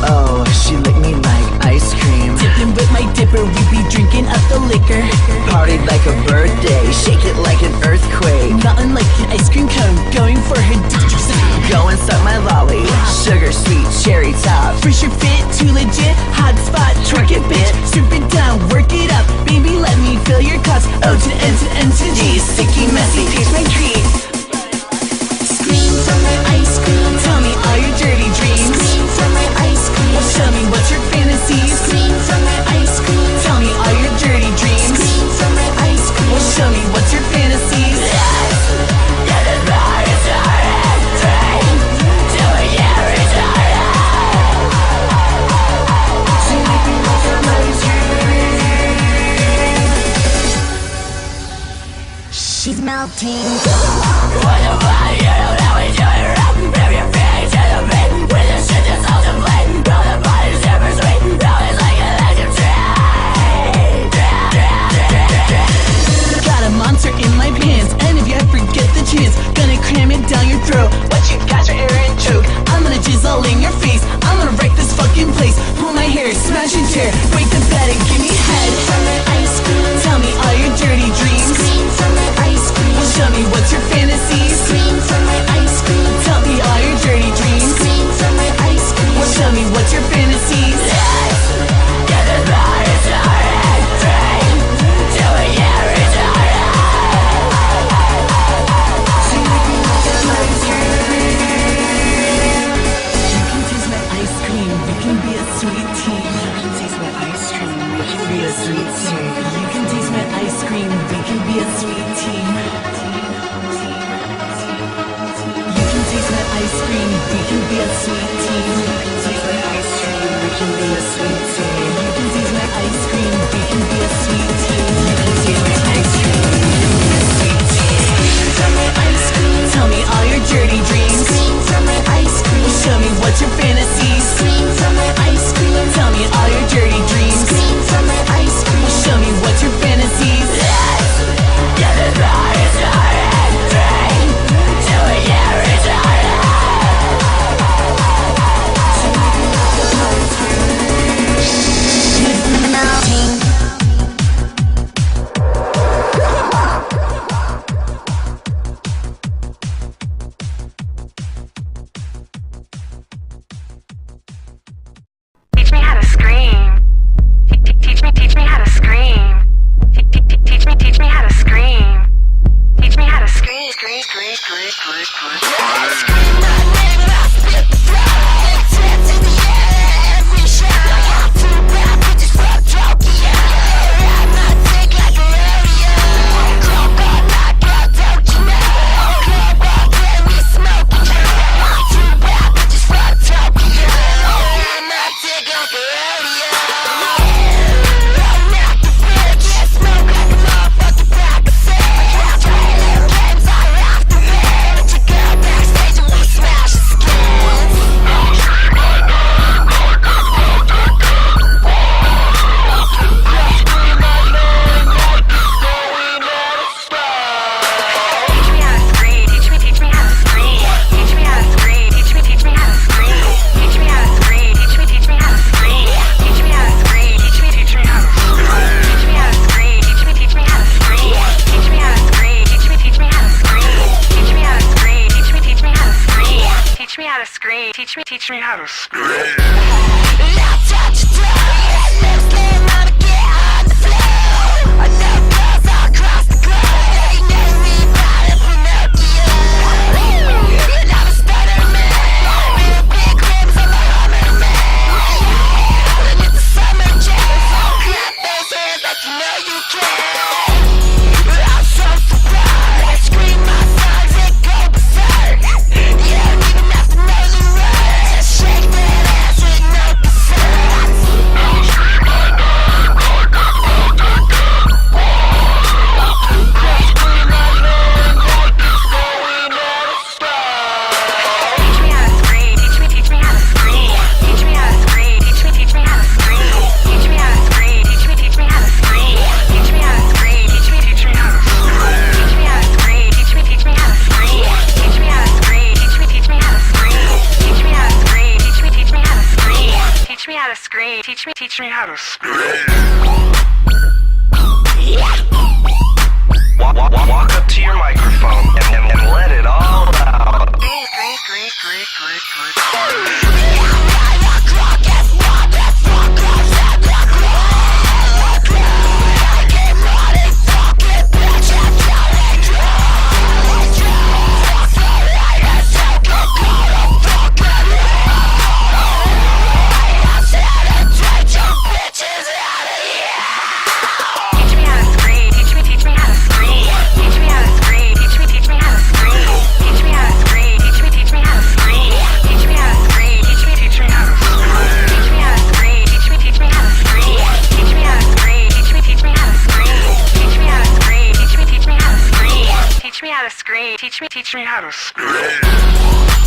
Oh, she licked me like ice cream. Dipping with my dipper, we be drinking up the liquor. Partied like a birthday, shake it like an earthquake. Nothing like an ice cream cone, going for her Go and suck my lolly, sugar sweet cherry top. Fresh your fit, too legit, hot spot, twerk it bitch. Strip it down, work it up, baby let me fill your cups. O to N to N to G, sticky messy, taste my treat. Scream from my ice cream, tell me all your dirty dreams. Scream from my ice cream, well show me what's your fantasies. Scream from my ice cream, tell me all your dirty dreams. Scream from my ice cream, well show me what's your fantasies. She's melting. What the fuck, you don't know we do it wrong. Rip your face to the beat, with the shit that's all to blame. Roll the body super sweet, roll it like an electric train. Got a monster in my pants, and if you ever get the chance, gonna cram it down your throat. What you got your air and choke, I'm gonna jizzle in your face. I'm gonna wreck this fucking place. Pull my hair, smash and tear, break the bed and give me head. From my ice cream, tell me all your dirty dreams. Scream from my ice cream, well show me what's your fantasies. Scream from my ice cream, tell me all your dirty dreams. Scream from my ice cream, well show me what's your fantasies. Get the body started, train. Till we get retarded. You can taste my ice cream, we can be a sweet team. You can taste my ice cream, we can be a sweet team. You can taste my ice cream, we can be a sweet team. You can taste my ice cream, we can be a sweet team. You can taste my ice cream, we can be a sweet team. You can taste my ice cream, we can be a sweet team. You can taste my ice cream, we can be a sweet team. Scream from my ice cream, tell me all your dirty dreams. Scream from my ice cream, well show me what's your fantasies. Scream from my ice cream, tell me all your dirty dreams. Scream from my ice cream, well show me what's your fantasies. Get the body started, train. Till we get retarded. she's melting. Teach me how to scream. Teach me how to scream. Teach me how to scream. Teach me how to scream. Scream my name and I'll spit the flow. Trapped in the air every show. I'm too bad with this fuck Tokyo. Ride my dick like a rodeo. Club all night, girl, don't you know? Club all day, we smoking. I'm too bad with this fuck Tokyo. Ride my dick like a rodeo. I'm out the bitch, yeah, smoke like a motherfucking pack of cigs. Playing games all off the bed. With your girl backstage and we smash the skins. Teach me how to scream. Teach me how to scream. Teach me how to scream. Teach me how to scream. Teach me how to scream. Teach me how to scream. Teach me how to scream. Teach me how to scream. Teach me how to scream. Teach me how to scream. Teach me how to scream. Teach me how to scream. Teach me how to scream. Teach me how to scream. Teach me how to scream. Teach me how to scream. Now touch your toe, yeah, lips slim, wanna get on the floor. I know girls all across the globe, they know me by the Pinocchio. And I'm a stutter man, real big rims on the Hummer man. And it's the summer jam, so clap those hands like you know you can. I'm so surprised, scream my songs and go berserk. You don't even have to know the words, just shake that ass with no concern. scream. Teach me how to scream. Walk up to your microphone and let it all out. Teach me how to scream. Teach me how to scream.